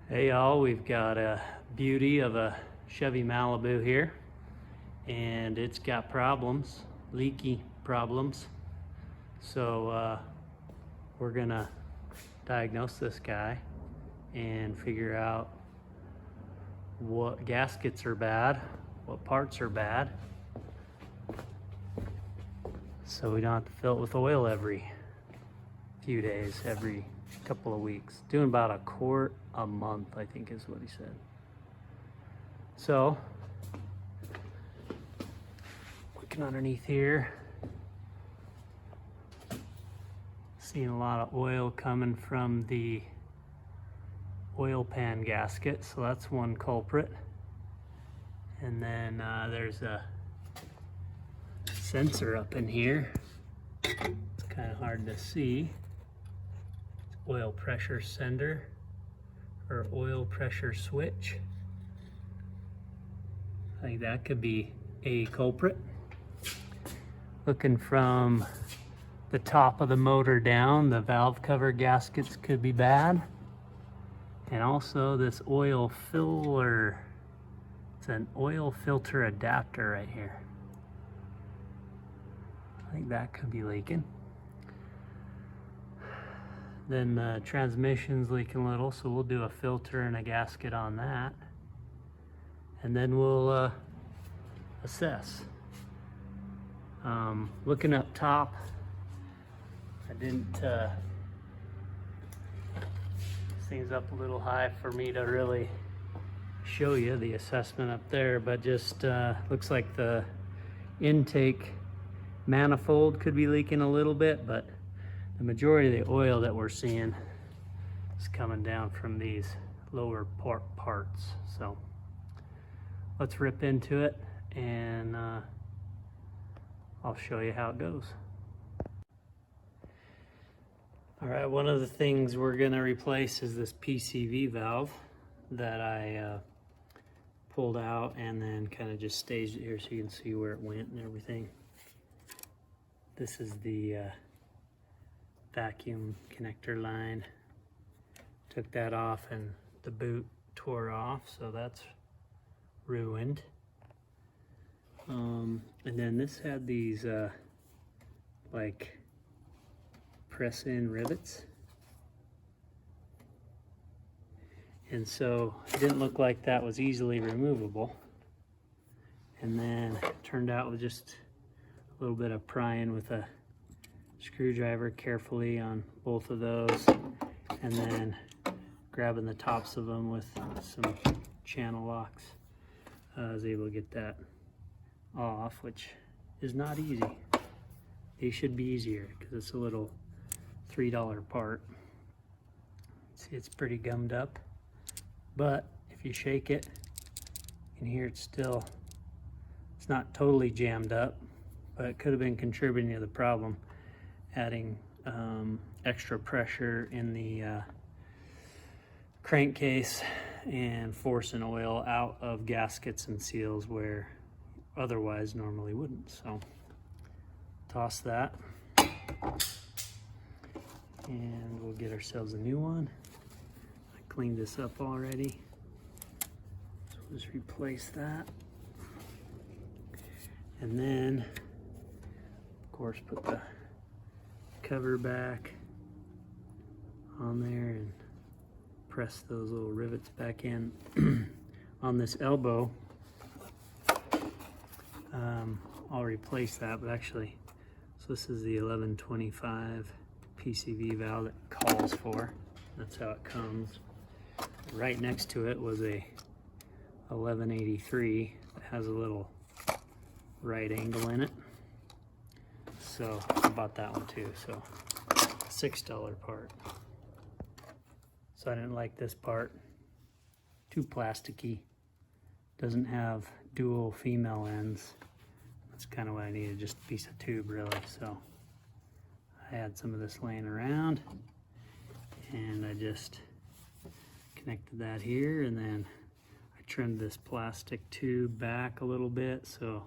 Hey y'all, we've got a beauty of a Chevy Malibu here, and it's got problems, leaky problems. So we're gonna diagnose this guy and figure out what gaskets are bad, what parts are bad, so we don't have to fill it with oil every few days, every couple of weeks. Doing about a quart a month, I think is what he said. So, looking underneath here, seeing a lot of oil coming from the oil pan gasket, so that's one culprit. And then there's a sensor up in here. It's kind of hard to see. Oil pressure sender or oil pressure switch. I think that could be a culprit. Looking from the top of the motor down, the valve cover gaskets could be bad. And also this oil filler, it's an oil filter adapter right here. I think that could be leaking. Then the transmission's leaking a little, so we'll do a filter and a gasket on that. And then we'll assess. Looking up top, I didn't, this thing's up a little high for me to really show you the assessment up there, but just looks like the intake manifold could be leaking a little bit, but the majority of the oil that we're seeing is coming down from these lower parts. So let's rip into it and I'll show you how it goes. All right, one of the things we're gonna replace is this PCV valve that I pulled out and then kind of just staged it here so you can see where it went and everything. This is the vacuum connector line. Took that off and the boot tore off, so that's ruined. And then this had these like press-in rivets, and so it didn't look like that was easily removable. And then it turned out with just a little bit of prying with a screwdriver carefully on both of those, and then grabbing the tops of them with some channel locks, I was able to get that off, which is not easy. These should be easier because it's a little $3 part. See, it's pretty gummed up, but if you shake it, you can hear it's not totally jammed up, but it could have been contributing to the problem, adding extra pressure in the crankcase and forcing oil out of gaskets and seals where otherwise normally wouldn't. So toss that and we'll get ourselves a new one. I cleaned this up already, so we'll just replace that. And then of course put the cover back on there and press those little rivets back in. On this elbow, I'll replace that, but actually, so this is the 1125 PCV valve that calls for. That's how it comes. Right next to it was a 1183 that has a little right angle in it. So I bought that one too, so $6 part. So I didn't like this part, too plasticky, doesn't have dual female ends. That's kind of what I needed, just a piece of tube really. So I had some of this laying around and I just connected that here, and then I trimmed this plastic tube back a little bit so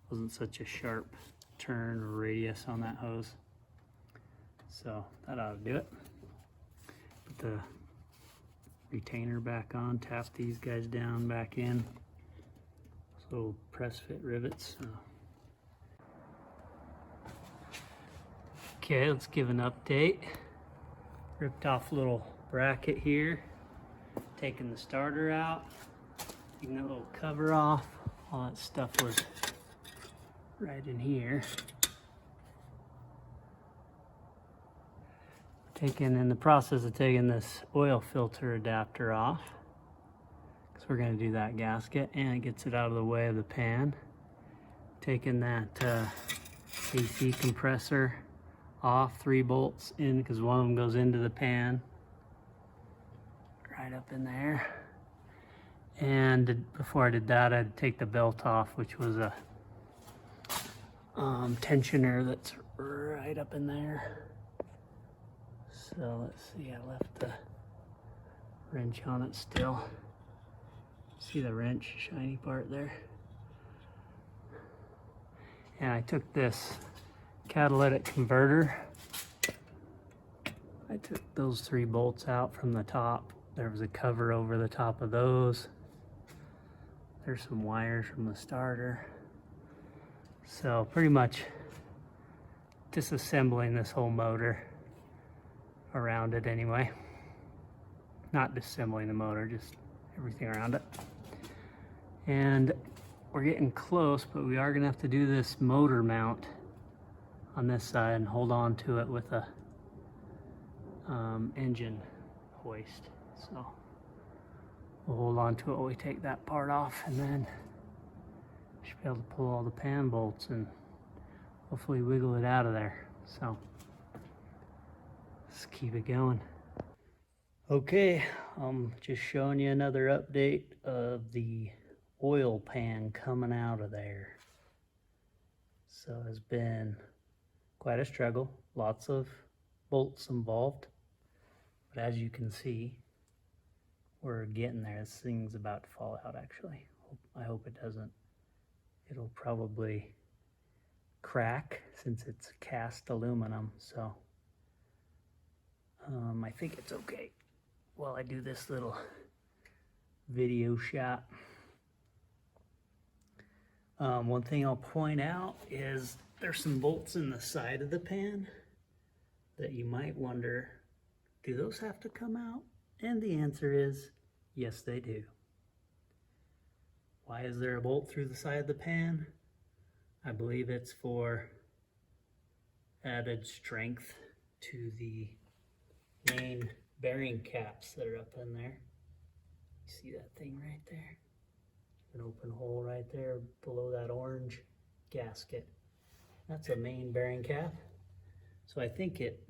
it wasn't such a sharp turn or radius on that hose. So that ought to do it. Put the retainer back on, tap these guys down back in. Those little press fit rivets. Okay, let's give an update. Ripped off a little bracket here, taking the starter out, taking that little cover off. All that stuff was right in here. In the process of taking this oil filter adapter off, because we're going to do that gasket, and it gets it out of the way of the pan. Taking that AC compressor off, 3 bolts in, because one of them goes into the pan, right up in there. And before I did that, I'd take the belt off, which was a tensioner that's right up in there. So let's see, I left the wrench on it still. See the wrench, shiny part there? And I took this catalytic converter. I took those 3 bolts out from the top. There was a cover over the top of those. There's some wires from the starter. So pretty much disassembling this whole motor around it anyway. Not disassembling the motor, just everything around it. And we're getting close, but we are gonna have to do this motor mount on this side and hold on to it with a engine hoist. So we'll hold on to it while we take that part off, and then we should be able to pull all the pan bolts and hopefully wiggle it out of there. So let's keep it going. Okay, I'm just showing you another update of the oil pan coming out of there. So it's been quite a struggle, lots of bolts involved, but as you can see, we're getting there. This thing's about to fall out actually. I hope it doesn't. It'll probably crack since it's cast aluminum, so I think it's okay while I do this little video shot. One thing I'll point out is there's some bolts in the side of the pan that you might wonder, do those have to come out? And the answer is yes, they do. Why is there a bolt through the side of the pan? I believe it's for added strength to the main bearing caps that are up in there. You see that thing right there? An open hole right there below that orange gasket. That's a main bearing cap. So I think it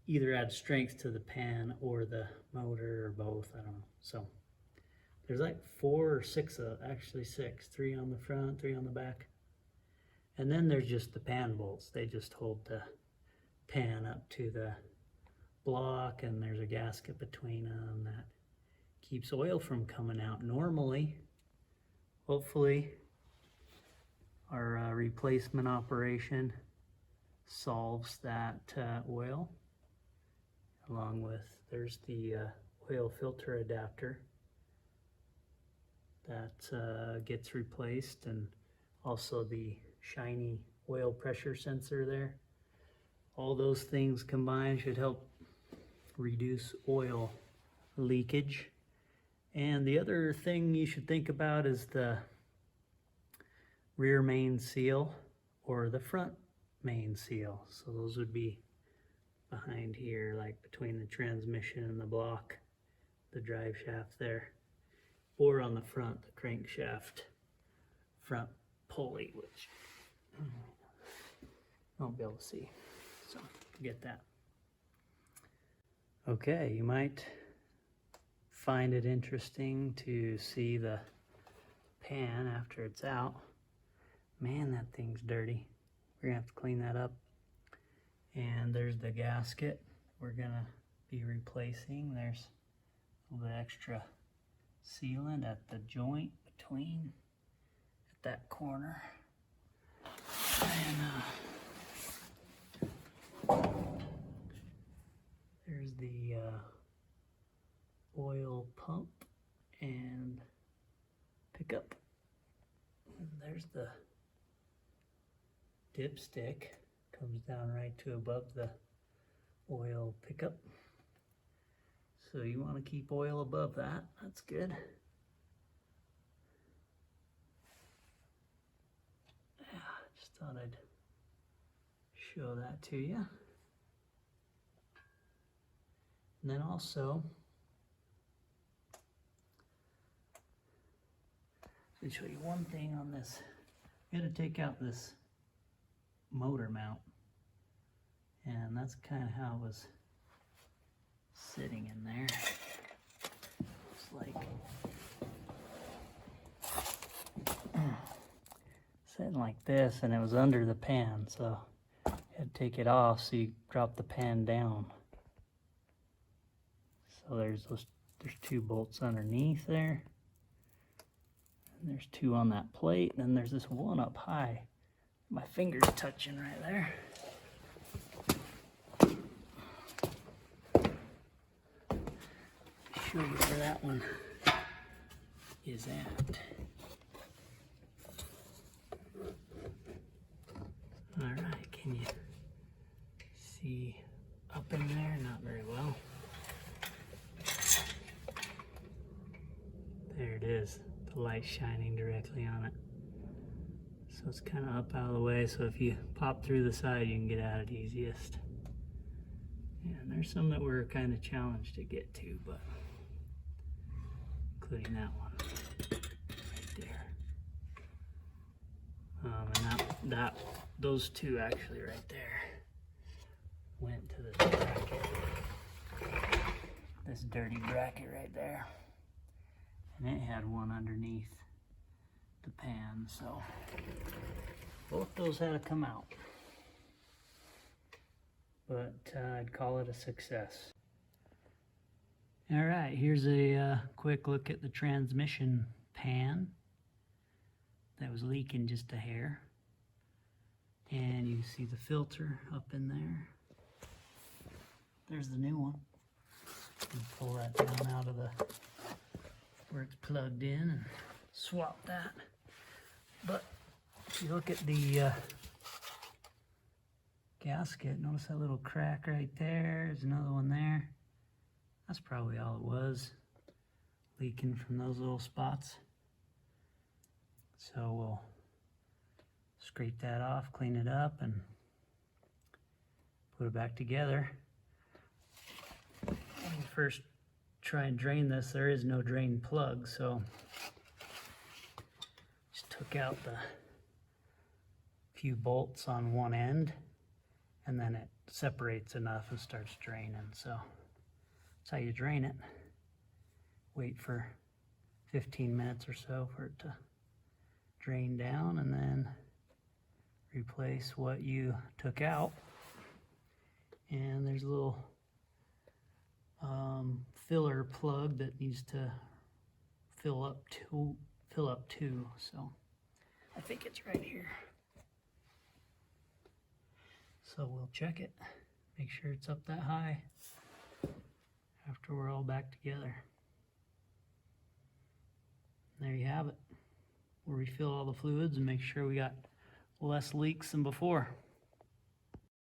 either adds strength to the pan or the motor or both, I don't know. So there's like 4 or 6, actually 6, 3 on the front, 3 on the back. And then there's just the pan bolts. They just hold the pan up to the block, and there's a gasket between them that keeps oil from coming out. Normally, hopefully, our replacement operation solves that oil, along with, there's the oil filter adapter that gets replaced, and also the shiny oil pressure sensor there. All those things combined should help reduce oil leakage. And the other thing you should think about is the rear main seal or the front main seal. So those would be behind here, like between the transmission and the block, the drive shaft there, or on the front, the crankshaft front pulley, which you won't be able to see. So get that. Okay, you might find it interesting to see the pan after it's out. Man, that thing's dirty. We're gonna have to clean that up. And there's the gasket we're gonna be replacing. There's a little bit extra sealant at the joint between, at that corner. And there's the oil pump and pickup. And there's the dipstick, comes down right to above the oil pickup. So you want to keep oil above that, that's good. Yeah, just thought I'd show that to you. And then also, let me show you one thing on this. We had to take out this motor mount, and that's kind of how it was sitting in there. It's like sitting like this, and it was under the pan, so you had to take it off so you drop the pan down. So there's two bolts underneath there, and there's two on that plate, and then there's this one up high. My finger's touching right there. Show you where that one is at. All right, can you see up in there? Not very well. There it is, the light shining directly on it. So it's kind of up out of the way, so if you pop through the side, you can get at it easiest. And there's some that were kind of challenged to get to, but including that one right there. And those two actually right there went to this bracket, this dirty bracket right there. And it had one underneath the pan, so both those had to come out. But I'd call it a success. All right, here's a quick look at the transmission pan that was leaking just a hair. And you see the filter up in there. There's the new one. You can pull that down out of where it's plugged in and swap that. But if you look at the gasket, notice that little crack right there. There's another one there. That's probably all it was, leaking from those little spots. So we'll scrape that off, clean it up, and put it back together. When we first try and drain this, there is no drain plug, so just took out the few bolts on one end, and then it separates enough and starts draining. So that's how you drain it. Wait for 15 minutes or so for it to drain down, and then replace what you took out. And there's a little filler plug that needs to fill up too. So I think it's right here. So we'll check it, make sure it's up that high after we're all back together. There you have it. We'll refill all the fluids and make sure we got less leaks than before.